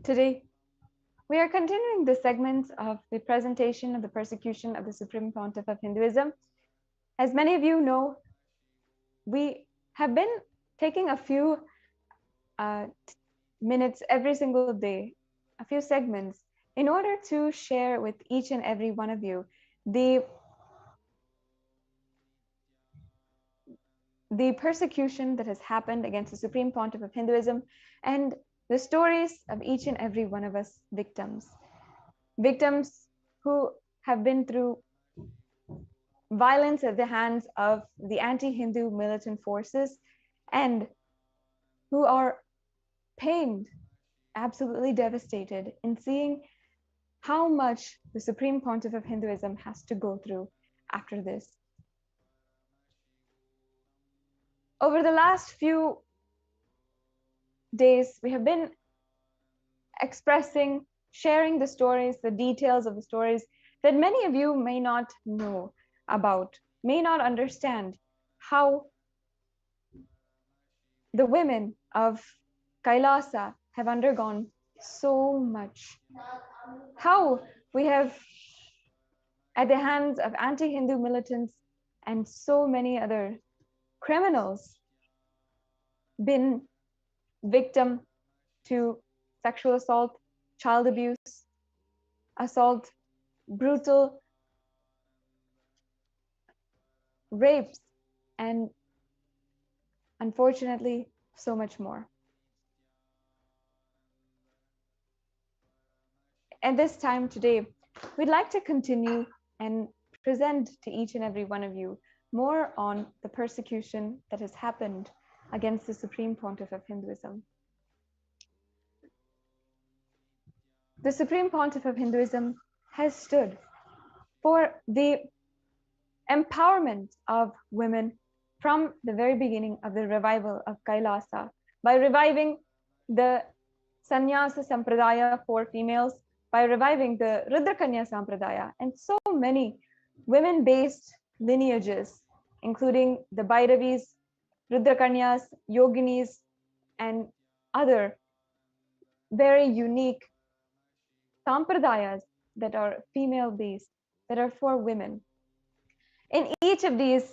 Today, we are continuing the segments of the presentation of the persecution of the Supreme Pontiff of Hinduism. As many of you know, we have been taking a few minutes every single day, a few segments, in order to share with each and every one of you the persecution that has happened against the Supreme Pontiff of Hinduism and the stories of each and every one of us victims who have been through violence at the hands of the anti-Hindu militant forces and who are pained, absolutely devastated in seeing how much the Supreme Pontiff of Hinduism has to go through after this. Over the last few days, we have been expressing, sharing the stories, the details of the stories that many of you may not know about, may not understand how the women of Kailasa have undergone so much. How we have, at the hands of anti-Hindu militants and so many other criminals, been victim to sexual assault, child abuse, assault, brutal rapes, and unfortunately, so much more. At this time today, we'd like to continue and present to each and every one of you more on the persecution that has happened against the Supreme Pontiff of Hinduism. The Supreme Pontiff of Hinduism has stood for the empowerment of women from the very beginning of the revival of Kailasa by reviving the Sannyasa Sampradaya for females, by reviving the Rudrakanya Sampradaya, and so many women-based lineages, including the Bhairavis, Rudrakanyas, Yoginis, and other very unique Sampradayas that are female-based, that are for women. In each of these,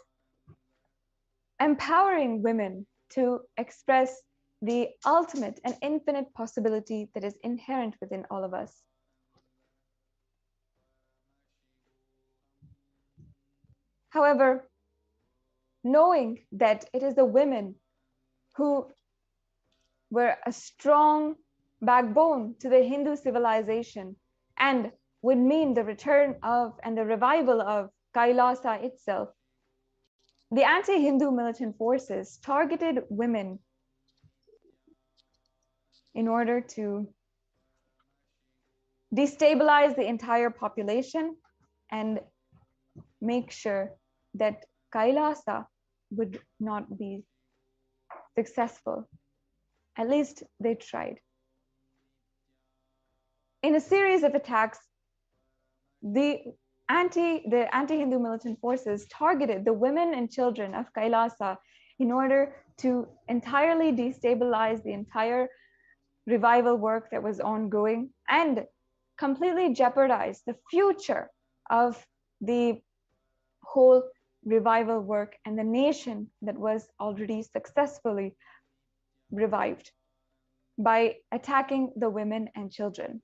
empowering women to express the ultimate and infinite possibility that is inherent within all of us. However, knowing that it is the women who were a strong backbone to the Hindu civilization and would mean the return of and the revival of Kailasa itself, the anti-Hindu militant forces targeted women in order to destabilize the entire population and make sure that Kailasa would not be successful. At least they tried. In a series of attacks, the anti-Hindu militant forces targeted the women and children of Kailasa in order to entirely destabilize the entire revival work that was ongoing and completely jeopardize the future of the whole revival work and the nation that was already successfully revived by attacking the women and children.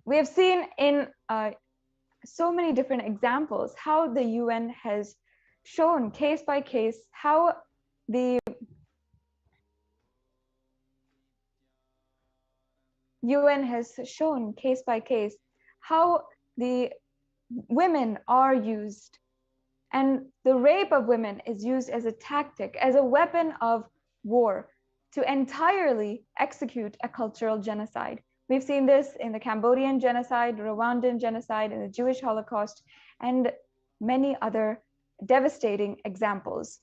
We have seen in so many different examples how the UN has shown case by case how the UN has shown case by case how the women are used, and the rape of women is used as a tactic, as a weapon of war to entirely execute a cultural genocide. We've seen this in the Cambodian genocide, Rwandan genocide, and the Jewish Holocaust, and many other devastating examples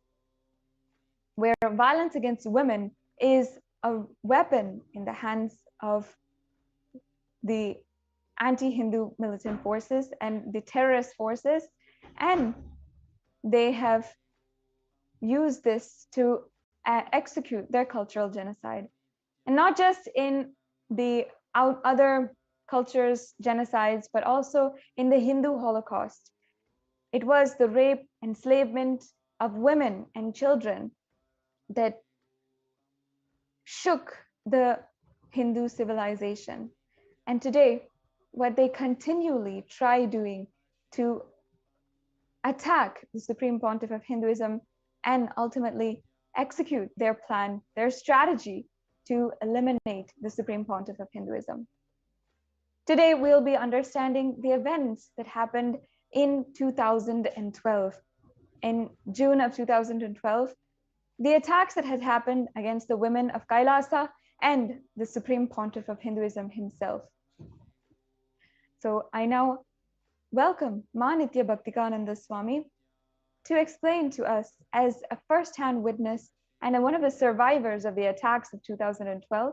where violence against women is a weapon in the hands of the anti-Hindu militant forces and the terrorist forces, and they have used this to execute their cultural genocide. And not just in the other cultures, genocides, but also in the Hindu Holocaust. It was the rape, enslavement of women and children that shook the Hindu civilization. And today, what they continually try doing to attack the Supreme Pontiff of Hinduism and ultimately execute their plan, their strategy to eliminate the Supreme Pontiff of Hinduism. Today, we'll be understanding the events that happened in 2012. In June of 2012, the attacks that had happened against the women of Kailasa and the Supreme Pontiff of Hinduism himself. So I now welcome Ma Nitya Bhaktikananda Swami to explain to us, as a first-hand witness and one of the survivors of the attacks of 2012,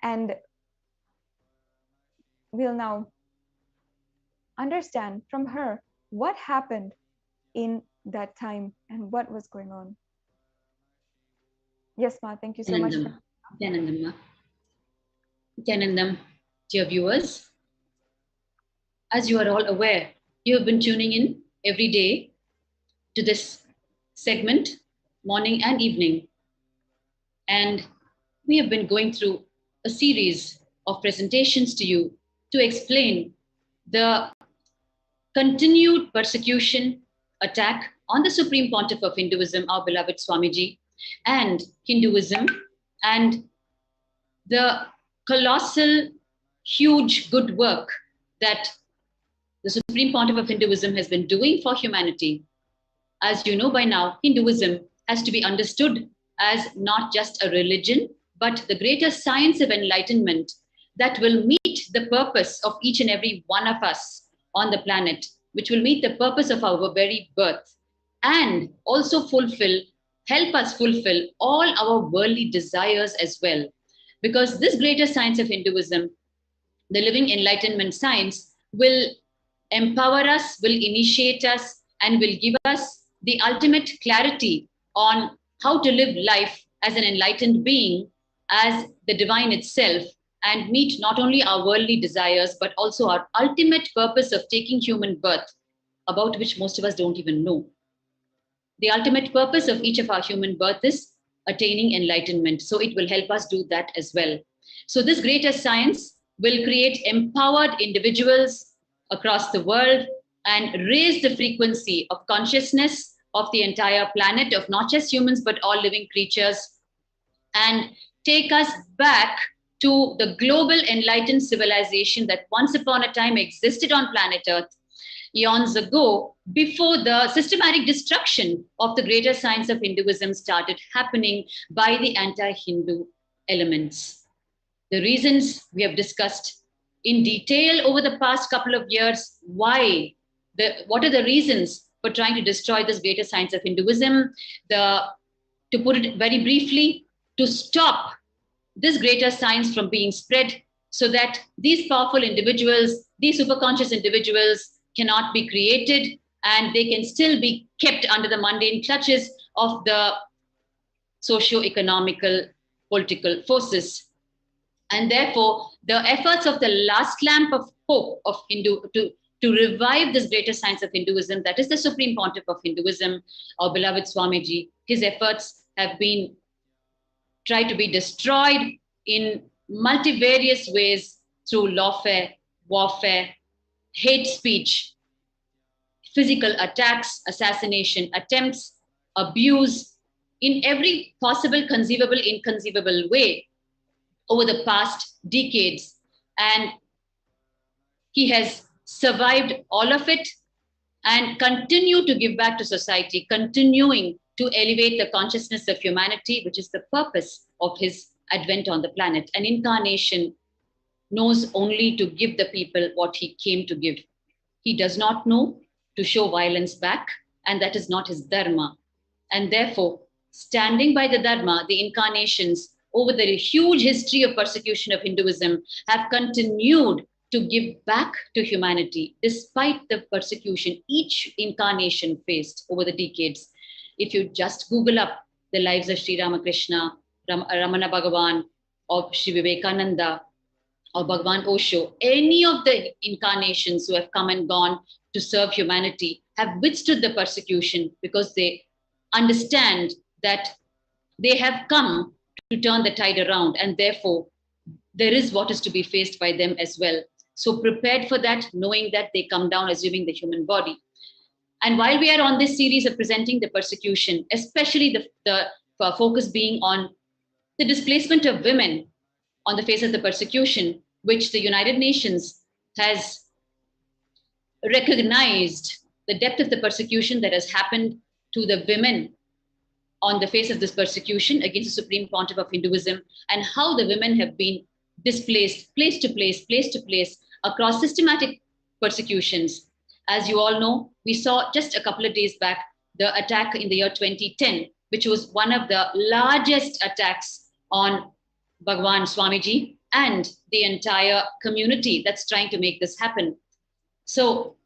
and we'll now understand from her what happened in that time and what was going on. Yes, Ma, thank you so much. Nityanandam, dear viewers, as you are all aware, you have been tuning in every day to this segment, morning and evening. And we have been going through a series of presentations to you to explain the continued persecution, attack on the Supreme Pontiff of Hinduism, our beloved Swamiji, and Hinduism, and the colossal, huge good work that the Supreme Pontiff of Hinduism has been doing for humanity. As you know by now, Hinduism has to be understood as not just a religion, but the greater science of enlightenment that will meet the purpose of each and every one of us on the planet, which will meet the purpose of our very birth, and also help us fulfill all our worldly desires as well. Because this greater science of Hinduism, the living enlightenment science, will empower us, will initiate us, and will give us the ultimate clarity on how to live life as an enlightened being, as the divine itself, and meet not only our worldly desires, but also our ultimate purpose of taking human birth, about which most of us don't even know. The ultimate purpose of each of our human birth is attaining enlightenment. So it will help us do that as well. So this greater science will create empowered individuals across the world and raise the frequency of consciousness of the entire planet, of not just humans, but all living creatures, and take us back to the global enlightened civilization that once upon a time existed on planet Earth eons ago, before the systematic destruction of the greater science of Hinduism started happening by the anti-Hindu elements. The reasons we have discussed in detail over the past couple of years. What are the reasons for trying to destroy this greater science of Hinduism? To put it very briefly, to stop this greater science from being spread, so that these powerful individuals, these superconscious individuals, cannot be created, and they can still be kept under the mundane clutches of the socio-economical political forces. And therefore, the efforts of the last lamp of hope of Hindu to revive this greater science of Hinduism, that is the Supreme Pontiff of Hinduism, our beloved Swamiji, his efforts have been tried to be destroyed in multivarious ways through lawfare, warfare, hate speech, physical attacks, assassination attempts, abuse, in every possible, conceivable, inconceivable way over the past decades. And he has survived all of it and continue to give back to society, continuing to elevate the consciousness of humanity, which is the purpose of his advent on the planet. An incarnation knows only to give the people what he came to give. He does not know to show violence back, and that is not his dharma. And therefore, standing by the dharma, the incarnations over the huge history of persecution of Hinduism have continued to give back to humanity despite the persecution each incarnation faced over the decades. If you just Google up the lives of Sri Ramakrishna, Ramana Bhagavan, or Sri Vivekananda, or Bhagavan Osho, any of the incarnations who have come and gone to serve humanity have withstood the persecution because they understand that they have come to turn the tide around, and therefore there is what is to be faced by them as well. So prepared for that, knowing that they come down assuming the human body. And while we are on this series of presenting the persecution, especially the focus being on the displacement of women on the face of the persecution, which the United Nations has recognized the depth of the persecution that has happened to the women on the face of this persecution against the Supreme Pontiff of Hinduism, and how the women have been displaced place to place across systematic persecutions. As you all know, we saw just a couple of days back the attack in the year 2010, which was one of the largest attacks on Bhagwan Swamiji and the entire community that's trying to make this happen. So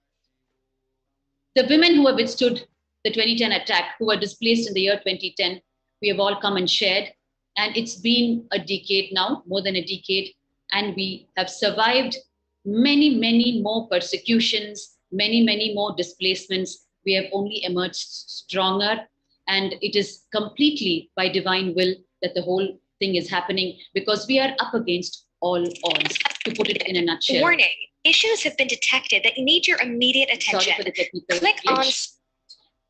the women who have withstood the 2010 attack, who were displaced in the year 2010, we have all come and shared. And it's been a decade now, more than a decade. And we have survived many, many more persecutions, many, many more displacements. We have only emerged stronger. And it is completely by divine will that the whole thing is happening, because we are up against all odds, to put it in a nutshell. Warning, issues have been detected that need your immediate attention. Sorry for the technical Click on...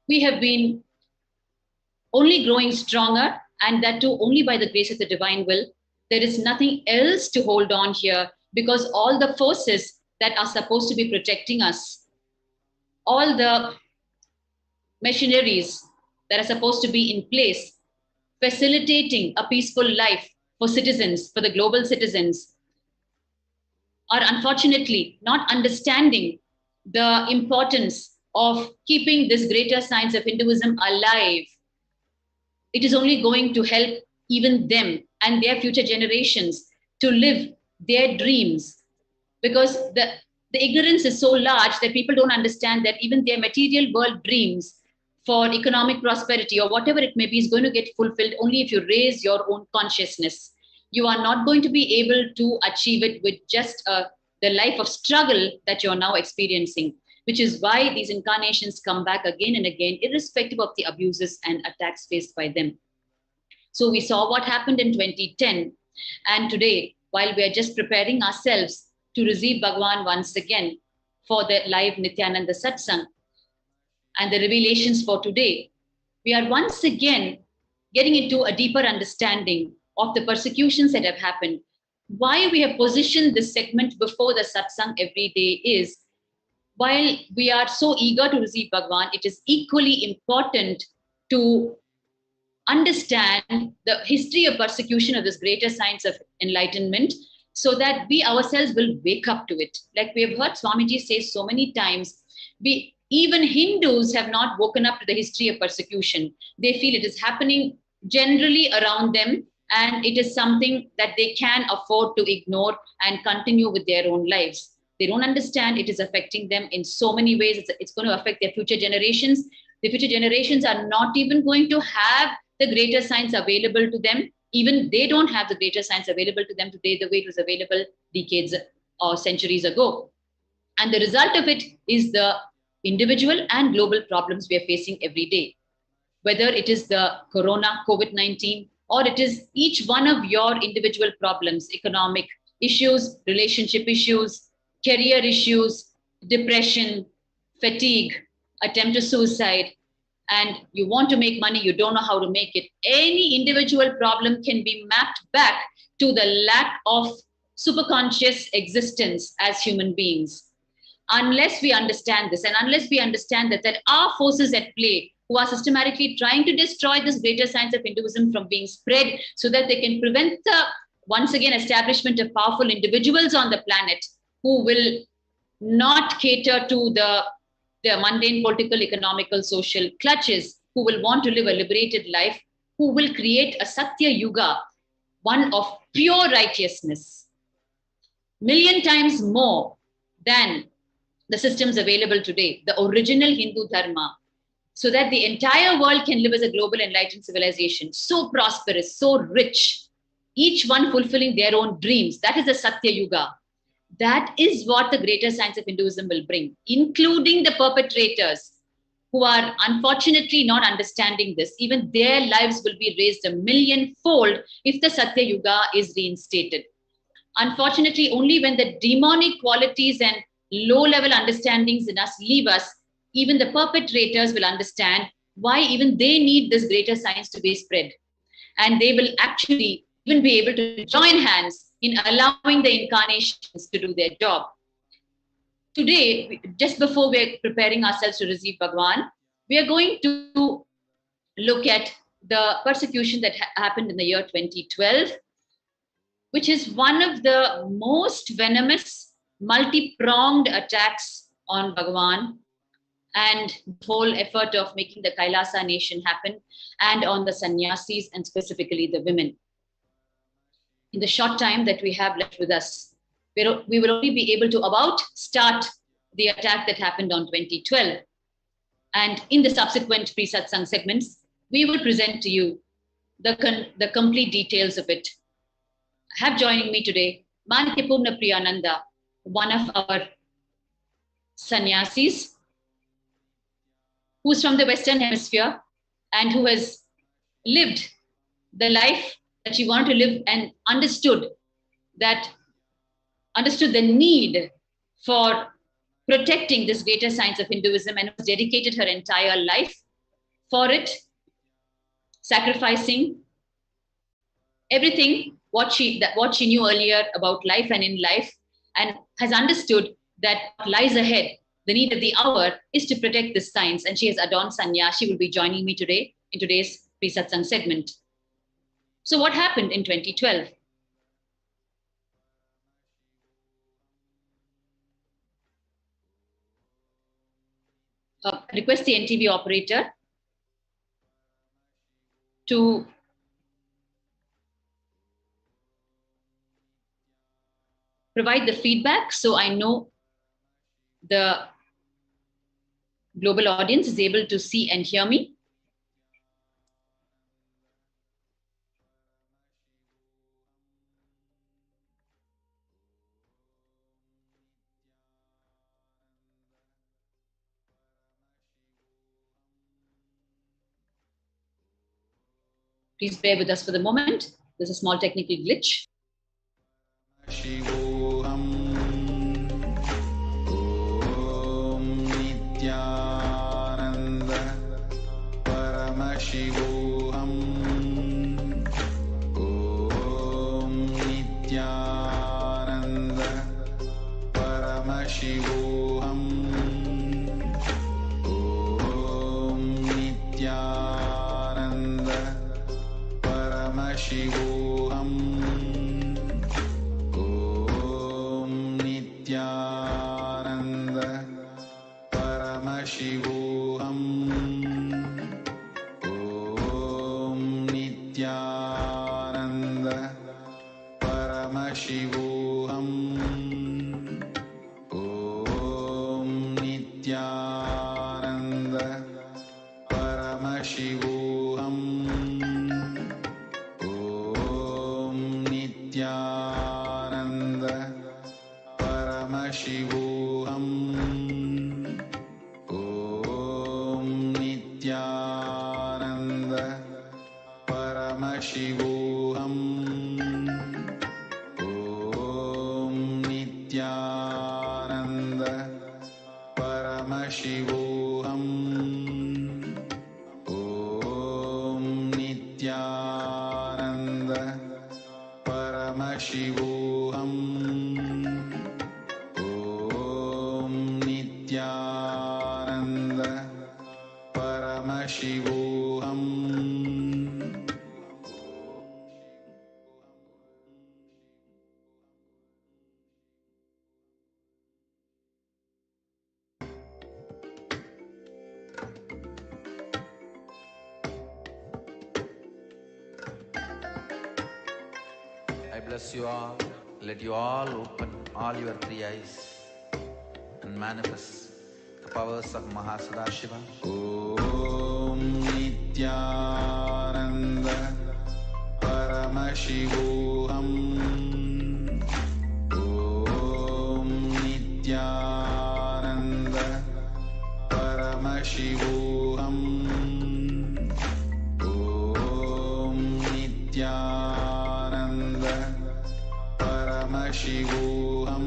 We have been only growing stronger, and that too only by the grace of the divine will. There is nothing else to hold on here, because all the forces that are supposed to be protecting us, all the machineries that are supposed to be in place, facilitating a peaceful life for citizens, for the global citizens, are unfortunately not understanding the importance of keeping this greater science of Hinduism alive. It is only going to help even them and their future generations to live their dreams, because the ignorance is so large that people don't understand that even their material world dreams for economic prosperity or whatever it may be is going to get fulfilled only if you raise your own consciousness. You are not going to be able to achieve it with just the life of struggle that you're now experiencing, which is why these incarnations come back again and again, irrespective of the abuses and attacks faced by them. So we saw what happened in 2010. And today, while we are just preparing ourselves to receive Bhagwan once again for the live Nithyananda Satsang and the revelations for today, we are once again getting into a deeper understanding of the persecutions that have happened. Why we have positioned this segment before the Satsang every day is, while we are so eager to receive Bhagwan, it is equally important to understand the history of persecution of this greater science of enlightenment, so that we ourselves will wake up to it. Like we have heard Swamiji say so many times, even Hindus have not woken up to the history of persecution. They feel it is happening generally around them, and it is something that they can afford to ignore and continue with their own lives. They don't understand it is affecting them in so many ways. It's going to affect their future generations. The future generations are not even going to have the greater science available to them. Even they don't have the greater science available to them today the way it was available decades or centuries ago. And the result of it is the individual and global problems we are facing every day. Whether it is the corona, COVID-19, or it is each one of your individual problems, economic issues, relationship issues, career issues, depression, fatigue, attempt to suicide, and you want to make money, you don't know how to make it. Any individual problem can be mapped back to the lack of superconscious existence as human beings. Unless we understand this, and unless we understand that there are forces at play who are systematically trying to destroy this greater science of Hinduism from being spread, so that they can prevent the, once again, establishment of powerful individuals on the planet who will not cater to the mundane political, economical, social clutches, who will want to live a liberated life, who will create a Satya Yuga, one of pure righteousness, million times more than the systems available today, the original Hindu Dharma, so that the entire world can live as a global enlightened civilization, so prosperous, so rich, each one fulfilling their own dreams. That is the Satya Yuga. That is what the greater science of Hinduism will bring, including the perpetrators who are unfortunately not understanding this. Even their lives will be raised a millionfold if the Satya Yuga is reinstated. Unfortunately, only when the demonic qualities and low-level understandings in us leave us, even the perpetrators will understand why even they need this greater science to be spread. And they will actually even be able to join hands in allowing the incarnations to do their job. Today, just before we're preparing ourselves to receive Bhagwan, we are going to look at the persecution that happened in the year 2012, which is one of the most venomous, multi-pronged attacks on Bhagwan and the whole effort of making the Kailasa nation happen, and on the sannyasis and specifically the women. In the short time that we have left with us, we will only be able to about start the attack that happened on 2012. And in the subsequent pre-satsang segments, we will present to you the complete details of it. I have joining me today Manikyapurna Priyananda, one of our sannyasis, who's from the Western Hemisphere and who has lived the life that she wanted to live and understood the need for protecting this greater science of Hinduism, and has dedicated her entire life for it, sacrificing everything what she knew earlier about life and in life, and has understood that what lies ahead, the need of the hour, is to protect this science. And she has adorned Sanya. She will be joining me today in today's pre-satsang segment. So what happened in 2012? Request the NTV operator to provide the feedback so I know the global audience is able to see and hear me. Please bear with us for the moment. There's a small technical glitch. Paramashivoham. Om Nithyananda Paramashivoham. Om Nithyananda Paramashivoham. Om Nithyananda Paramashivoham. Om Nithyananda Paramashivoham. Om Nithyananda Paramashivoham. Om Nithyananda Paramashivoham. Om Nithyananda Paramashivoham. Om Nithyananda Paramashivoham. Om Nithyananda Paramashivoham. Om Nithyananda Paramashivoham. Om Nithyananda Paramashivoham. I bless you all. Let you all open all your three eyes and manifest the powers of Mahasudashiva. Om Nithyananda Paramashivoham. Om Nithyananda Paramashivoham. Om Nithyananda Paramashivoham.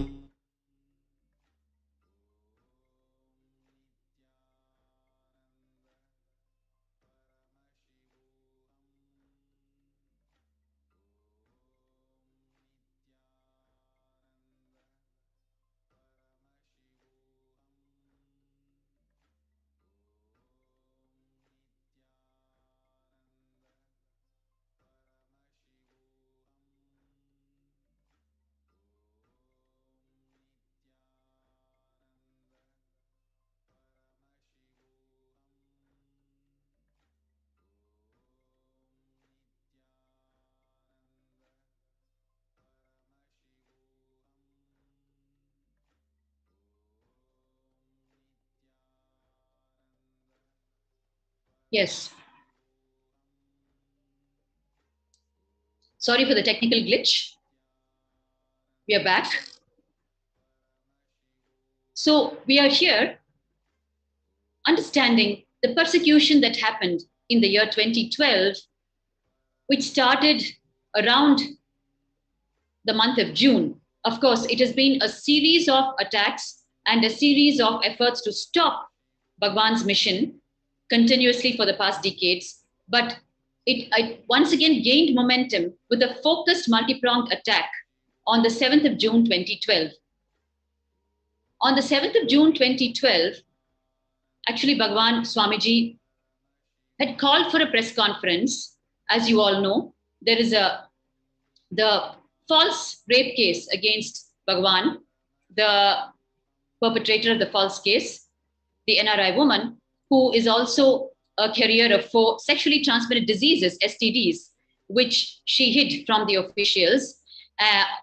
Yes. Sorry for the technical glitch. We are back. So we are here understanding the persecution that happened in the year 2012, which started around the month of June. Of course, it has been a series of attacks and a series of efforts to stop Bhagwan's mission continuously for the past decades. But it once again gained momentum with a focused multi-pronged attack on the 7th of June 2012. On the 7th of June 2012, actually Bhagwan Swamiji had called for a press conference. As you all know, there is the false rape case against Bhagwan, the perpetrator of the false case, the NRI woman, who is also a carrier of 4 sexually transmitted diseases, STDs, which she hid from the officials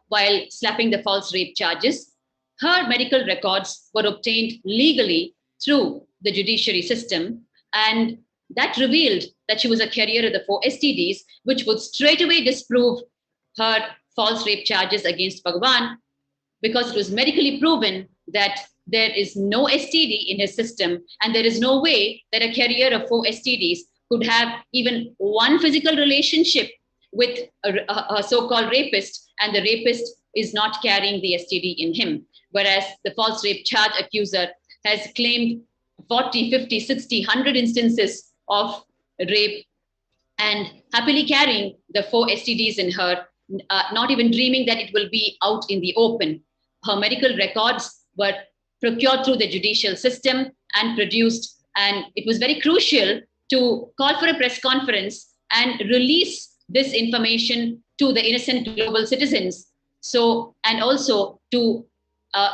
while slapping the false rape charges. Her medical records were obtained legally through the judiciary system, and that revealed that she was a carrier of the 4 STDs, which would straightaway disprove her false rape charges against Bhagwan, because it was medically proven that there is no STD in his system, and there is no way that a carrier of 4 STDs could have even one physical relationship with a so-called rapist, and the rapist is not carrying the STD in him. Whereas the false rape charge accuser has claimed 40, 50, 60, 100 instances of rape and happily carrying the 4 STDs in her, not even dreaming that it will be out in the open. Her medical records were procured through the judicial system and produced, and it was very crucial to call for a press conference and release this information to the innocent global citizens. So, and also to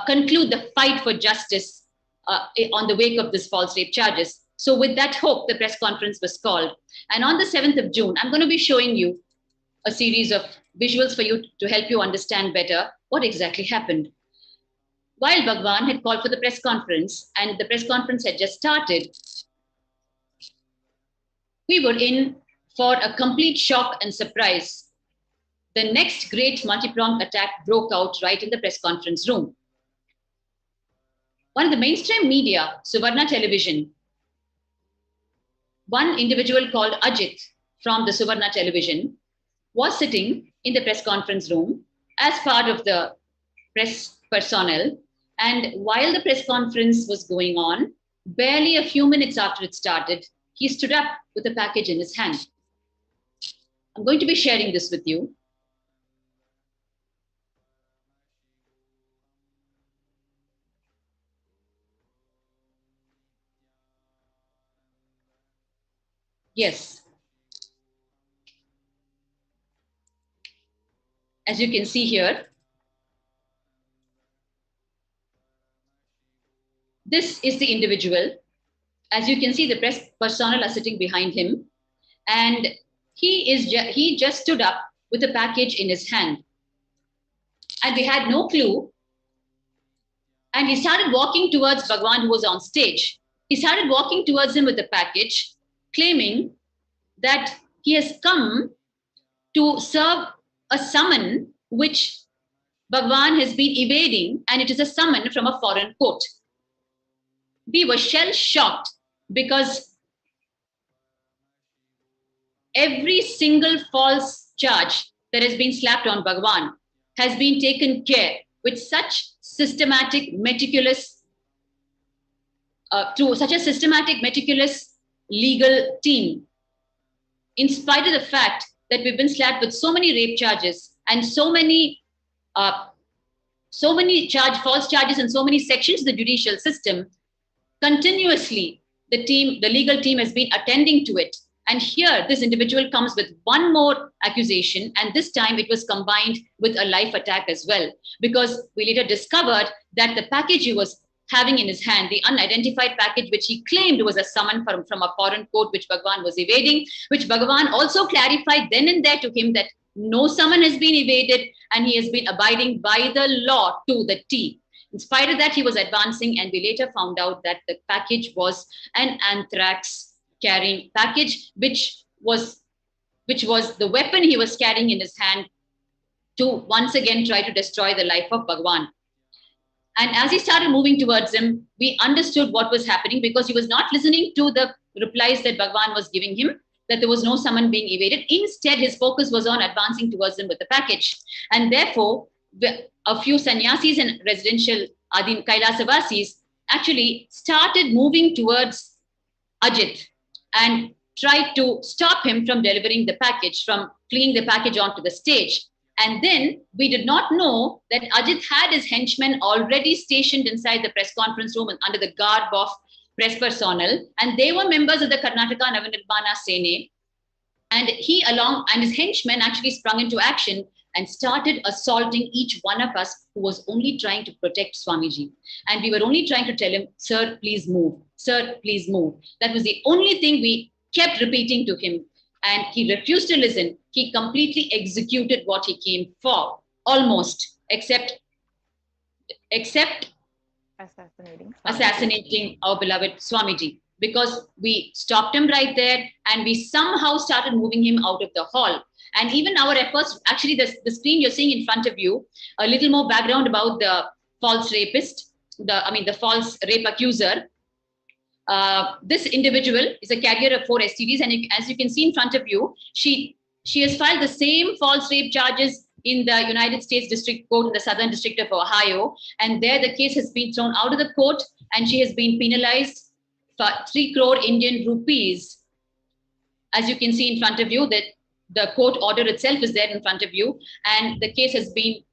conclude the fight for justice on the wake of this false rape charges. So with that hope, the press conference was called. And on the 7th of June, I'm going to be showing you a series of visuals for you to help you understand better what exactly happened. While Bhagwan had called for the press conference and the press conference had just started, we were in for a complete shock and surprise. The next great multi-pronged attack broke out right in the press conference room. One of the mainstream media, Suvarna Television, one individual called Ajit from the Suvarna Television was sitting in the press conference room as part of the press personnel. And while the press conference was going on, barely a few minutes after it started, he stood up with a package in his hand. I'm going to be sharing this with you. Yes. As you can see here, this is the individual. As you can see, the press personnel are sitting behind him, and he just stood up with a package in his hand. And they had no clue And he started walking towards Bhagwan, who was on stage. He started walking towards him with a package, claiming that he has come to serve a summon which Bhagwan has been evading, and it is a summon from a foreign court. We were shell-shocked because every single false charge that has been slapped on Bhagwan has been taken care with such systematic, meticulous, through such a systematic, meticulous legal team. In spite of the fact that we've been slapped with so many rape charges and so many false charges and so many sections of the judicial system, continuously the legal team has been attending to it. And here, this individual comes with one more accusation, and this time it was combined with a life attack as well, because we later discovered that the package he was having in his hand, the unidentified package, which he claimed was a summon from a foreign court, which Bhagwan was evading, which Bhagwan also clarified then and there to him that no summon has been evaded, and he has been abiding by the law to the T. In spite of that, he was advancing, and we later found out that the package was an anthrax carrying package, which was the weapon he was carrying in his hand to once again try to destroy the life of Bhagwan. And as he started moving towards him, we understood what was happening, because he was not listening to the replies that Bhagwan was giving him, that there was no summon being evaded. Instead, his focus was on advancing towards him with the package. And therefore, a few sannyasis and residential Adim Kailasa Vasis actually started moving towards Ajit and tried to stop him from delivering the package, from flinging the package onto the stage. And then we did not know that Ajit had his henchmen already stationed inside the press conference room and under the garb of press personnel. And they were members of the Karnataka Navanirmana Sene. And he and his henchmen actually sprung into action and started assaulting each one of us who was only trying to protect Swamiji. And we were only trying to tell him, sir, please move. Sir, please move. That was the only thing we kept repeating to him. And he refused to listen. He completely executed what he came for, almost, except assassinating our beloved Swamiji. Because we stopped him right there, and we somehow started moving him out of the hall. And even our efforts, actually the screen you're seeing in front of you, a little more background about the false rapist, the false rape accuser. This individual is a carrier of 4 STDs, and as you can see in front of you, she has filed the same false rape charges in the United States District Court in the Southern District of Ohio. And there the case has been thrown out of the court, and she has been penalized for 3 crore Indian rupees. As you can see in front of you, that the court order itself is there in front of you, and the case has been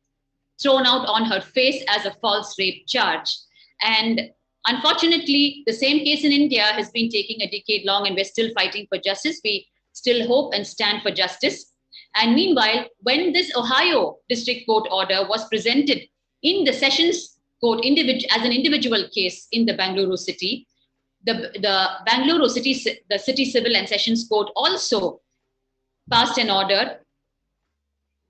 thrown out on her face as a false rape charge. And unfortunately, the same case in India has been taking a decade long, and we're still fighting for justice. We still hope and stand for justice. And meanwhile, when this Ohio District Court order was presented in the Sessions Court as an individual case in the Bangalore city, the Bangalore city, the City Civil and Sessions Court also passed an order.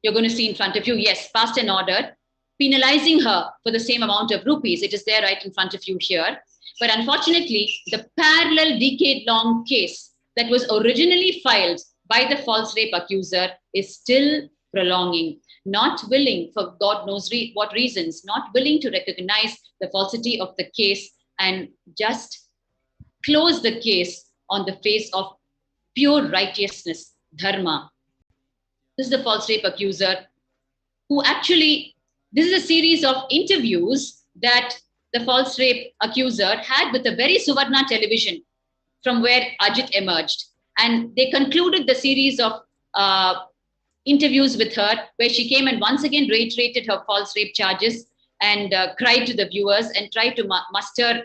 You're going to see in front of you, yes, passed an order penalizing her for the same amount of rupees. It is there right in front of you here. But unfortunately, the parallel decade-long case that was originally filed by the false rape accuser is still prolonging, not willing, for God knows what reasons, not willing to recognize the falsity of the case and just close the case on the face of pure righteousness, dharma. This is the false rape accuser who actually, this is a series of interviews that the false rape accuser had with a very Suvarna television from where Ajit emerged. And they concluded the series of interviews with her, where she came and once again reiterated her false rape charges and cried to the viewers and tried to muster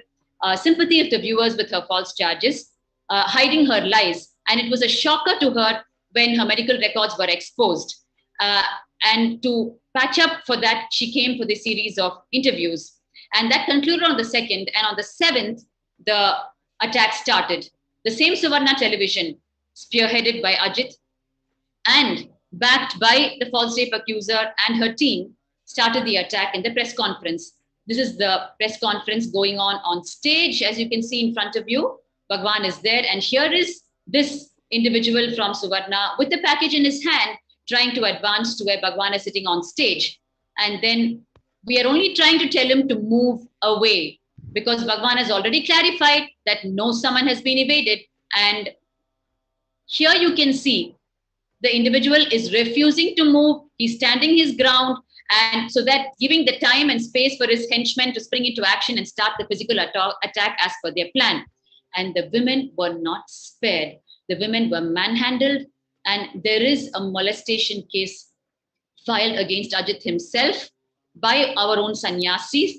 sympathy of the viewers with her false charges, hiding her lies. And it was a shocker to her when her medical records were exposed. And to patch up for that, she came for the series of interviews. And that concluded on the 2nd. And on the 7th, the attack started. The same Suvarna television, spearheaded by Ajit and backed by the false rape accuser and her team, started the attack in the press conference. This is the press conference going on stage. As you can see in front of you, Bhagwan is there. And here is this individual from Suvarna with the package in his hand, trying to advance to where Bhagwan is sitting on stage. And then we are only trying to tell him to move away, because Bhagwan has already clarified that no summon has been evaded. And here you can see the individual is refusing to move. He's standing his ground. And so that giving the time and space for his henchmen to spring into action and start the physical attack as per their plan. And the women were not spared. The women were manhandled. And there is a molestation case filed against Ajit himself by our own sannyasis.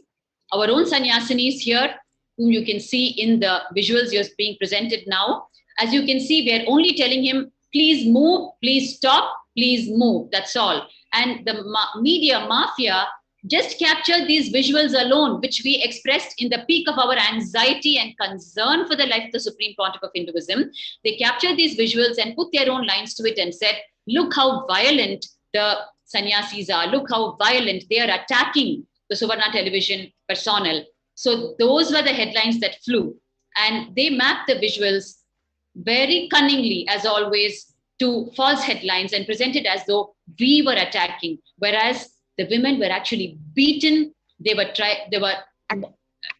Our own sannyasinis here, whom you can see in the visuals you're being presented now. As you can see, we are only telling him, please move, please stop, please move. That's all. And the media mafia just captured these visuals alone, which we expressed in the peak of our anxiety and concern for the life of the Supreme Pontiff of Hinduism. They captured these visuals and put their own lines to it and said, look how violent the sannyasis are. Look how violent they are attacking the Suvarna television personnel. So those were the headlines that flew. And they mapped the visuals very cunningly, as always, to false headlines and presented as though we were attacking, whereas the women were actually beaten. They were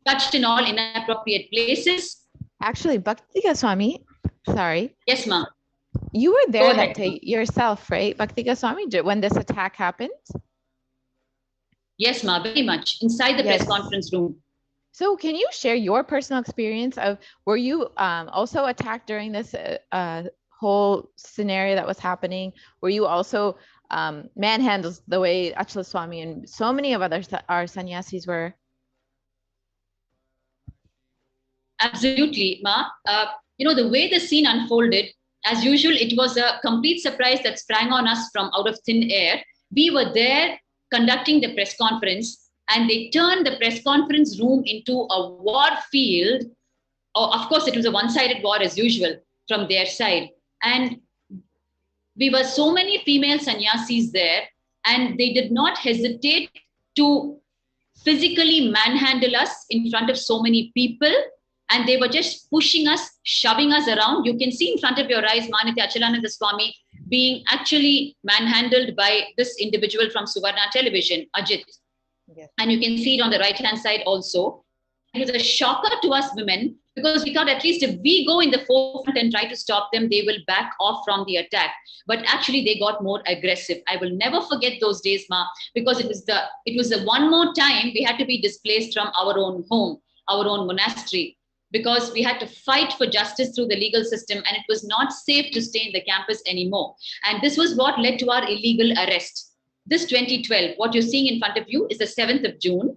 touched in all inappropriate places. Actually, Bhaktika Swami, sorry. Yes, ma'am. You were there Go that ahead. day yourself, right, Bhaktika Swami, when this attack happened? Yes, ma'am, very much. Inside the Yes. press conference room. So can you share your personal experience of, were you also attacked during this whole scenario that was happening? Were you also manhandled the way Achla Swami and so many of our sannyasis were? Absolutely, ma. The way the scene unfolded, as usual, it was a complete surprise that sprang on us from out of thin air. We were there conducting the press conference, and they turned the press conference room into a war field. Oh, of course, it was a one-sided war as usual from their side. And we were so many female sannyasis there, and they did not hesitate to physically manhandle us in front of so many people. And they were just pushing us, shoving us around. You can see in front of your eyes, Manitya Achalananda Swami being actually manhandled by this individual from Suvarna television, Ajit. Yes. And you can see it on the right-hand side also. It was a shocker to us women, because we thought at least if we go in the forefront and try to stop them, they will back off from the attack. But actually they got more aggressive. I will never forget those days, ma, because it was the one more time we had to be displaced from our own home, our own monastery, because we had to fight for justice through the legal system, and it was not safe to stay in the campus anymore. And this was what led to our illegal arrest. This 2012, what you're seeing in front of you is the 7th of June,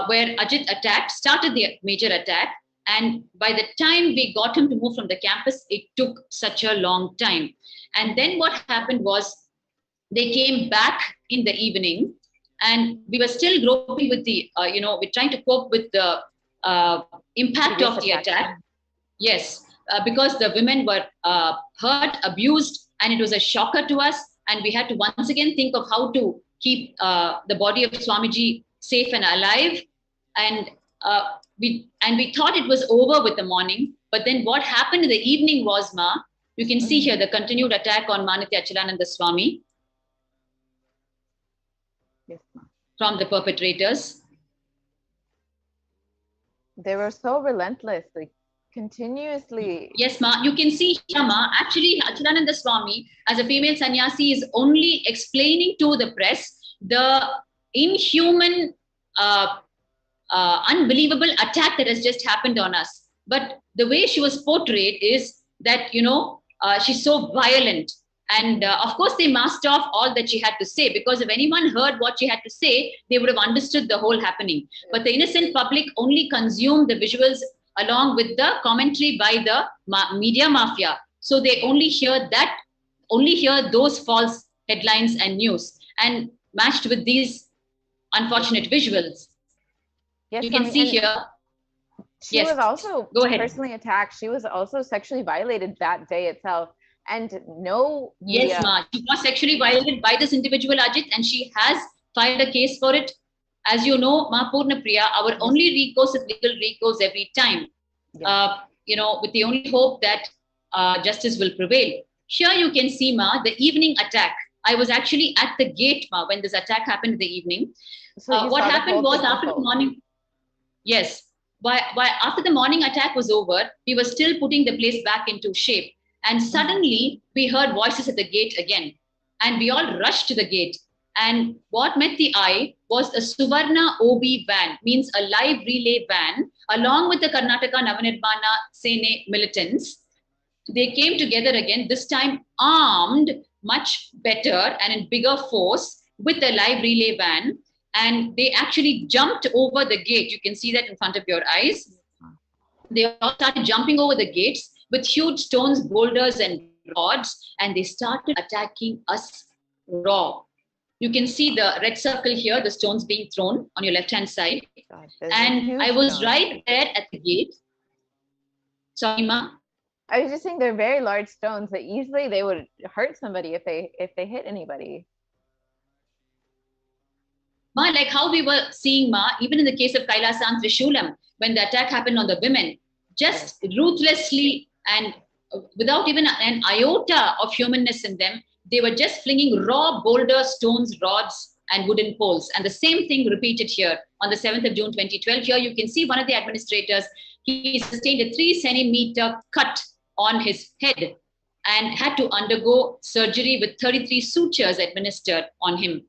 where Ajit started the major attack. And by the time we got him to move from the campus, it took such a long time. And then what happened was they came back in the evening, and we were still groping with the, we're trying to cope with the impact of the attack. Yes, because the women were hurt, abused, and it was a shocker to us. And we had to once again think of how to keep the body of Swamiji safe and alive. And we thought it was over with the morning. But then what happened in the evening was, ma, you can see here the continued attack on Manitya Achalananda Swami. Yes, ma. From the perpetrators. They were so relentless, like continuously. Yes, ma. You can see here, ma. Actually, Achalananda Swami, as a female sannyasi, is only explaining to the press the inhuman, unbelievable attack that has just happened on us. But the way she was portrayed is that, she's so violent. And of course, they masked off all that she had to say, because if anyone heard what she had to say, they would have understood the whole happening. But the innocent public only consumed the visuals along with the commentary by the media mafia. So they only hear those false headlines and news, and matched with these unfortunate visuals. Yes, you can see here. She was also personally attacked. She was also sexually violated that day itself. And no. Yes, ma. She was sexually violated by this individual, Ajit, and she has filed a case for it. As you know, Ma Purna Priya, our only recourse is legal recourse every time. With the only hope that justice will prevail. Here you can see, Ma, the evening attack. I was actually at the gate, Ma, when this attack happened in the evening. So What happened was after the morning, yes, after the morning attack was over, we were still putting the place back into shape. And suddenly we heard voices at the gate again. And we all rushed to the gate. And what met the eye was a Suvarna OB van, means a live relay van, along with the Karnataka Navanirmana Sene militants. They came together again, this time armed much better and in bigger force with the live relay van. And they actually jumped over the gate. You can see that in front of your eyes. They all started jumping over the gates with huge stones, boulders, and rods, and they started attacking us raw. You can see the red circle here, the stones being thrown on your left-hand side. And I was right there at the gate. Sorry, Ma. I was just saying they're very large stones that usually they would hurt somebody if they hit anybody. Ma, like how we were seeing, Ma, even in the case of Kailasa and Trishulam, when the attack happened on the women, just ruthlessly and without even an iota of humanness in them, they were just flinging raw boulders, stones, rods, and wooden poles. And the same thing repeated here on the 7th of June, 2012. Here you can see one of the administrators, he sustained a 3-centimeter cut on his head and had to undergo surgery with 33 sutures administered on him.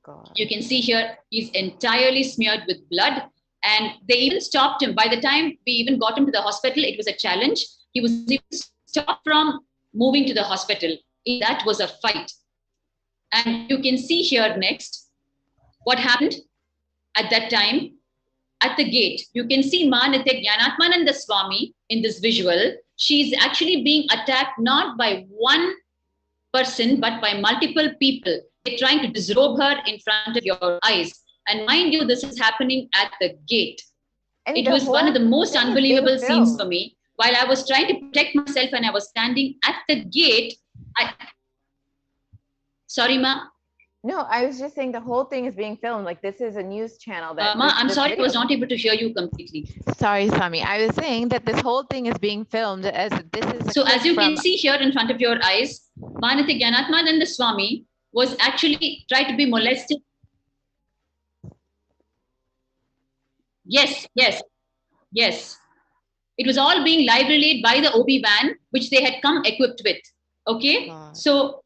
God. You can see here, he's entirely smeared with blood, and they even stopped him. By the time we even got him to the hospital, it was a challenge. He was even stopped from moving to the hospital. That was a fight. And you can see here next what happened at that time at the gate. You can see Ma Nithyananda Swami in this visual. She's actually being attacked not by one person, but by multiple people. They're trying to disrobe her in front of your eyes. And mind you, this is happening at the gate. And it was one of the most unbelievable scenes for me. While I was trying to protect myself and I was standing at the gate, Sorry, Ma? No, I was just saying the whole thing is being filmed. Like, this is a news channel. That Ma, I'm sorry, I was not able to hear you completely. Sorry, Swami. I was saying that this whole thing is being filmed as this is. So as you can see here in front of your eyes, Ma Nithyananda Swami was actually tried to be molested. Yes. It was all being live relayed by the OB van, which they had come equipped with. Okay. God. So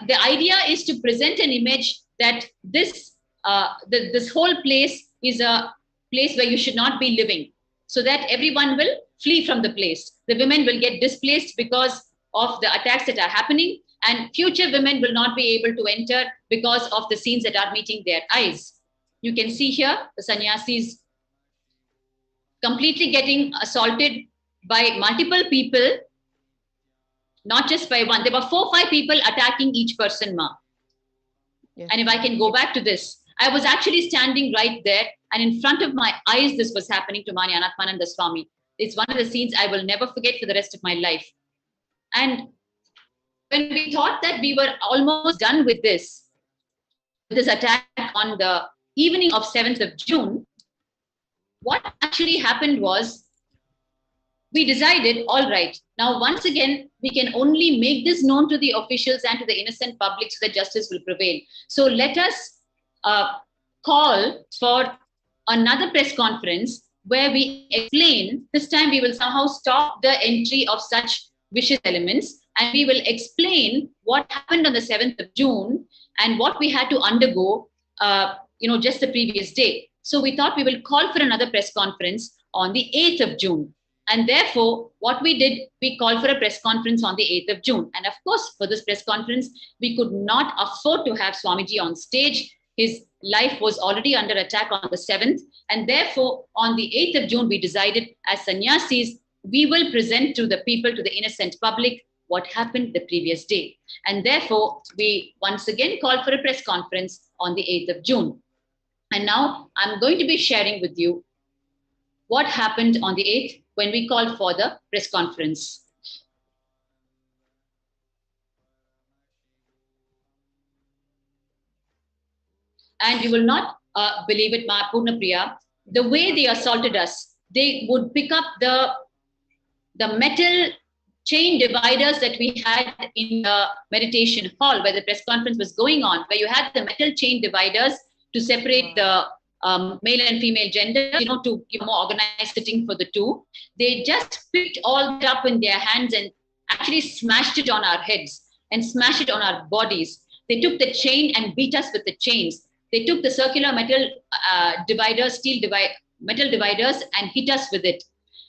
the idea is to present an image that this whole place is a place where you should not be living, so that everyone will flee from the place. The women will get displaced because of the attacks that are happening, and future women will not be able to enter because of the scenes that are meeting their eyes. You can see here the sannyasis completely getting assaulted by multiple people, not just by one. There were 4 or 5 people attacking each person, Ma. Yes. And if I can go back to this, I was actually standing right there, and in front of my eyes, this was happening to Mani Anatmananda Swami. It's one of the scenes I will never forget for the rest of my life. And when we thought that we were almost done with this attack on the evening of 7th of June, what actually happened was we decided, all right, now once again, we can only make this known to the officials and to the innocent public so that justice will prevail. So let us call for another press conference where we explain, this time we will somehow stop the entry of such vicious elements, and we will explain what happened on the 7th of June and what we had to undergo, just the previous day. So we thought we will call for another press conference on the 8th of June. And therefore, what we did, we called for a press conference on the 8th of June. And of course, for this press conference, we could not afford to have Swamiji on stage. His life was already under attack on the 7th. And therefore, on the 8th of June, we decided as sannyasis, we will present to the people, to the innocent public, what happened the previous day. And therefore, we once again called for a press conference on the 8th of June. And now I'm going to be sharing with you what happened on the 8th when we called for the press conference. And you will not believe it, Ma Purna Priya, the way they assaulted us, they would pick up the metal chain dividers that we had in the meditation hall where the press conference was going on, where you had the metal chain dividers to separate the male and female gender, to give more organized sitting for the two. They just picked all that up in their hands and actually smashed it on our heads and smashed it on our bodies. They took the chain and beat us with the chains. They took the circular metal dividers, metal dividers, and hit us with it.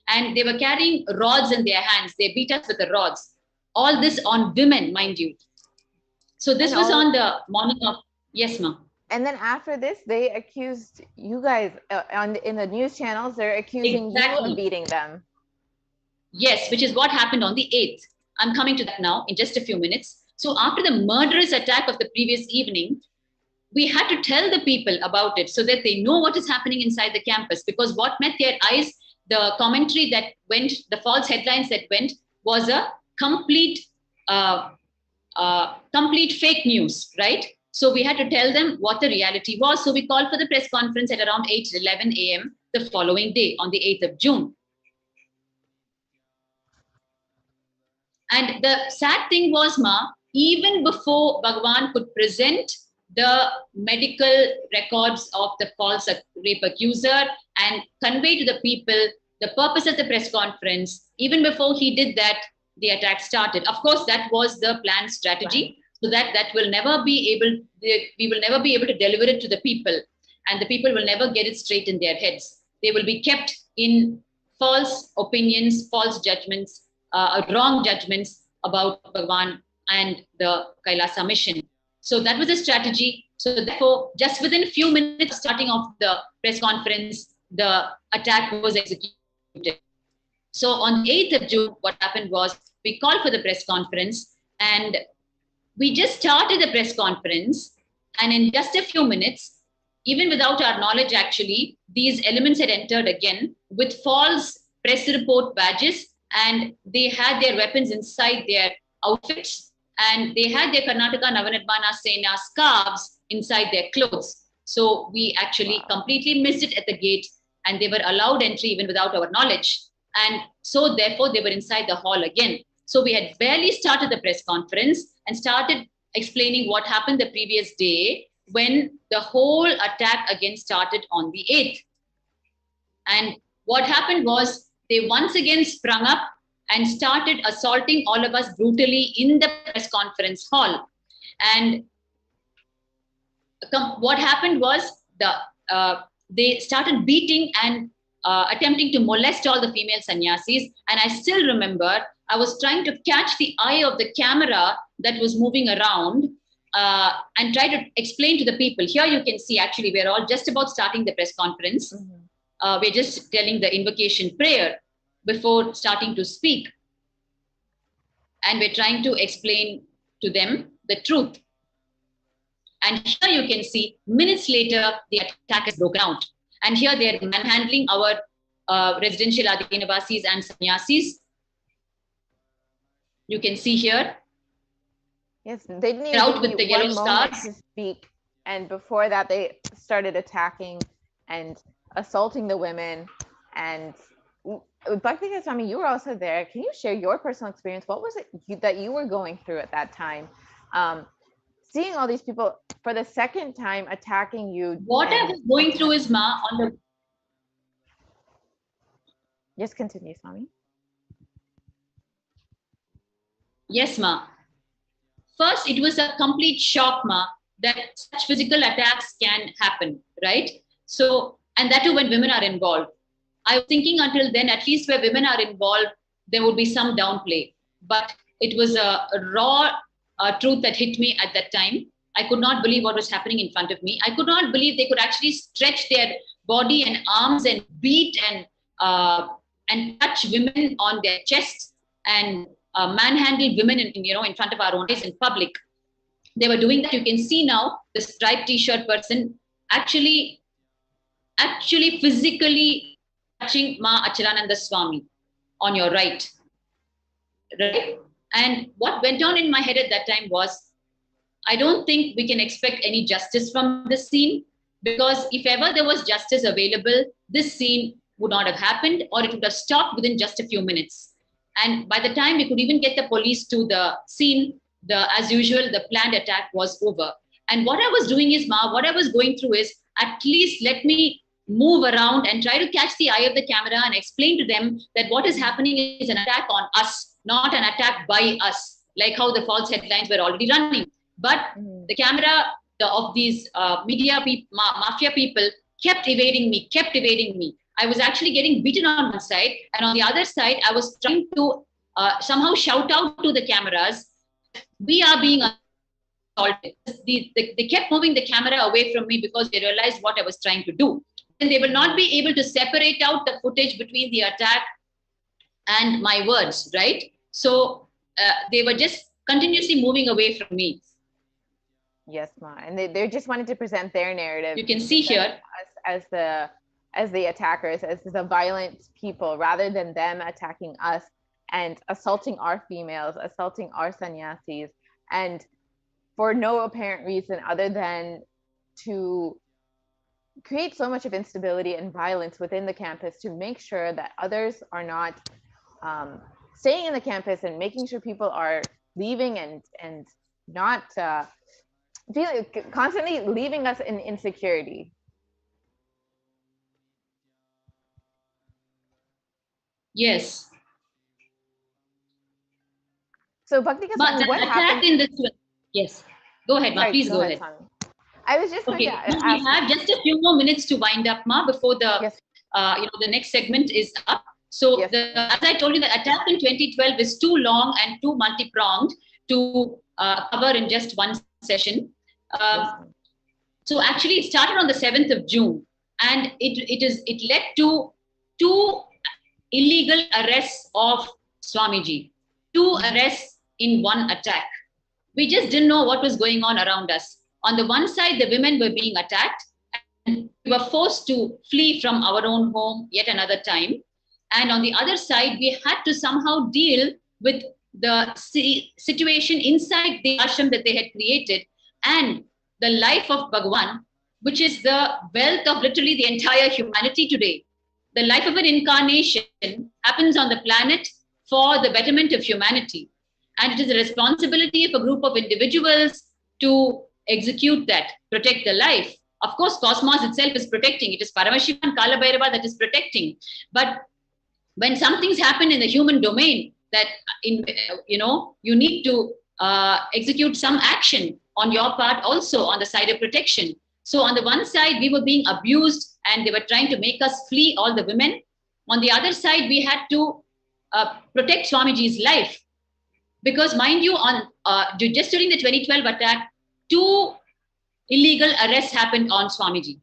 And they were carrying rods in their hands. They beat us with the rods. All this on women, mind you. So this was on the morning of, yes, ma'am. And then after this, they accused you guys in the news channels. They're accusing you of beating them. Yes, which is what happened on the 8th. I'm coming to that now in just a few minutes. So after the murderous attack of the previous evening, we had to tell the people about it so that they know what is happening inside the campus, because what met their eyes, the commentary that went, the false headlines that went, was a complete fake news, right? So we had to tell them what the reality was. So we called for the press conference at around 8:11 a.m. the following day on the 8th of June. And the sad thing was, Ma, even before Bhagwan could present the medical records of the false rape accuser and convey to the people the purpose of the press conference, even before he did that, the attack started. Of course, that was the planned strategy, so that will never be able, we will never be able to deliver it to the people, and the people will never get it straight in their heads. They will be kept in false opinions, false judgments, wrong judgments about Bhagwan and the Kailasa mission. So that was a strategy. So therefore, just within a few minutes starting off the press conference, the attack was executed. So on the 8th of June, what happened was we called for the press conference, and we just started the press conference. And in just a few minutes, even without our knowledge, actually, these elements had entered again with false press report badges, and they had their weapons inside their outfits, and they had their Karnataka Navanirmana Sena scarves inside their clothes. So we actually completely missed it at the gate, and they were allowed entry even without our knowledge. And so therefore they were inside the hall again. So we had barely started the press conference and started explaining what happened the previous day when the whole attack again started on the 8th. And what happened was they once again sprung up and started assaulting all of us brutally in the press conference hall. And what happened was they started beating and attempting to molest all the female sannyasis. And I still remember I was trying to catch the eye of the camera that was moving around and try to explain to the people. Here you can see, actually, we're all just about starting the press conference. Mm-hmm. We're just telling the invocation prayer before starting to speak. And we're trying to explain to them the truth. And here you can see, minutes later, the attack has broken out. And here they're manhandling our residential Adinavasis and sannyasis. You can see here. Yes, they didn't even out with the yellow stars to speak. And before that, they started attacking and assaulting the women. And Bhakti Swami, you were also there. Can you share your personal experience? What was it that you were going through at that time? Seeing all these people for the second time attacking you. What I was going through is, Ma, on the... Just continue, Swami. Yes, Ma. First, it was a complete shock, Ma, that such physical attacks can happen, right? So, and that too when women are involved. I was thinking until then, at least where women are involved, there would be some downplay. But it was a raw truth that hit me at that time. I could not believe what was happening in front of me. I could not believe they could actually stretch their body and arms and beat and touch women on their chests and manhandle women in front of our own eyes in public. They were doing that. You can see now the striped t-shirt person actually physically touching Ma Achalananda Swami on your right. And what went on in my head at that time was, I don't think we can expect any justice from this scene, because if ever there was justice available, this scene would not have happened, or it would have stopped within just a few minutes. And by the time we could even get the police to the scene, as usual, the planned attack was over. And what I was doing is, what I was going through is, at least let me move around and try to catch the eye of the camera and explain to them that what is happening is an attack on us, not an attack by us, like how the false headlines were already running. But the camera of these mafia people kept evading me. I was actually getting beaten on one side, and on the other side, I was trying to somehow shout out to the cameras, we are being assaulted. They kept moving the camera away from me because they realized what I was trying to do. And they will not be able to separate out the footage between the attack and my words, right? So they were just continuously moving away from me. Yes, Ma. And they just wanted to present their narrative. You can see here as the attackers, as the violent people, rather than them attacking us and assaulting our females, assaulting our sannyasis, and for no apparent reason other than to create so much of instability and violence within the campus to make sure that others are not staying in the campus and making sure people are leaving and not constantly leaving us in insecurity. Yes. So Bhakti Kasami, what happened in this one? Yes. Go ahead, Ma. Please go ahead. I was just going to ask. We have just a few more minutes to wind up, Ma, before the the next segment is up. So as I told you, the attack in 2012 is too long and too multi-pronged to cover in just one session. So actually, it started on the 7th of June, and it led to 2 illegal arrests of Swamiji, 2 arrests in one attack. We just didn't know what was going on around us. On the one side, the women were being attacked, and we were forced to flee from our own home yet another time. And on the other side, we had to somehow deal with the situation inside the ashram that they had created and the life of Bhagwan, which is the wealth of literally the entire humanity today. The life of an incarnation happens on the planet for the betterment of humanity. And it is the responsibility of a group of individuals to execute that, protect the life. Of course, cosmos itself is protecting. It is Paramashivoham and Kala Bhairava that is protecting. But when something's happened in the human domain, that you need to execute some action on your part also on the side of protection. So on the one side, we were being abused and they were trying to make us flee, all the women. On the other side, we had to protect Swamiji's life. Because mind you, just during the 2012 attack, 2 illegal arrests happened on Swamiji.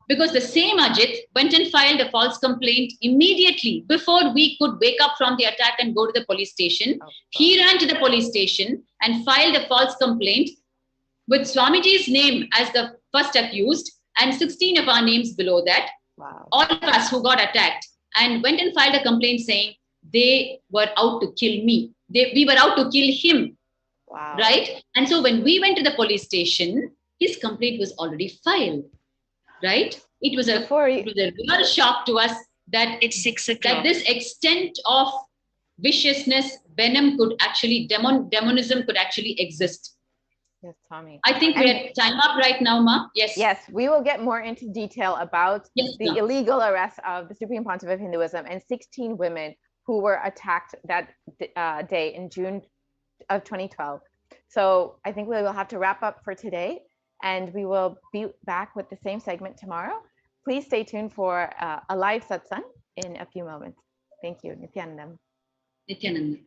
Because the same Ajit went and filed a false complaint immediately before we could wake up from the attack and go to the police station. He ran to the police station and filed a false complaint with Swamiji's name as the first accused and 16 of our names below that. Wow. All of us who got attacked, and went and filed a complaint saying they were out to kill me. We were out to kill him. Wow. Right? And so when we went to the police station, his complaint was already filed. Right? It was a real shock to us that It's 6 o'clock. That this extent of viciousness, venom could actually, demonism could actually exist. Yes, Tommy. I think we're time up right now, Ma. Yes. Yes, we will get more into detail about the Ma. illegal arrest of the Supreme Pontiff of Hinduism and 16 women who were attacked that day in June of 2012. So I think we will have to wrap up for today, and we will be back with the same segment tomorrow. Please stay tuned for a live satsang in a few moments. Thank you. Nithyanandam. Nithyananda.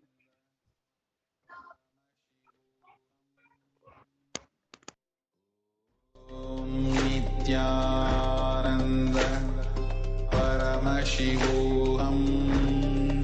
Nithyananda Paramashivoham.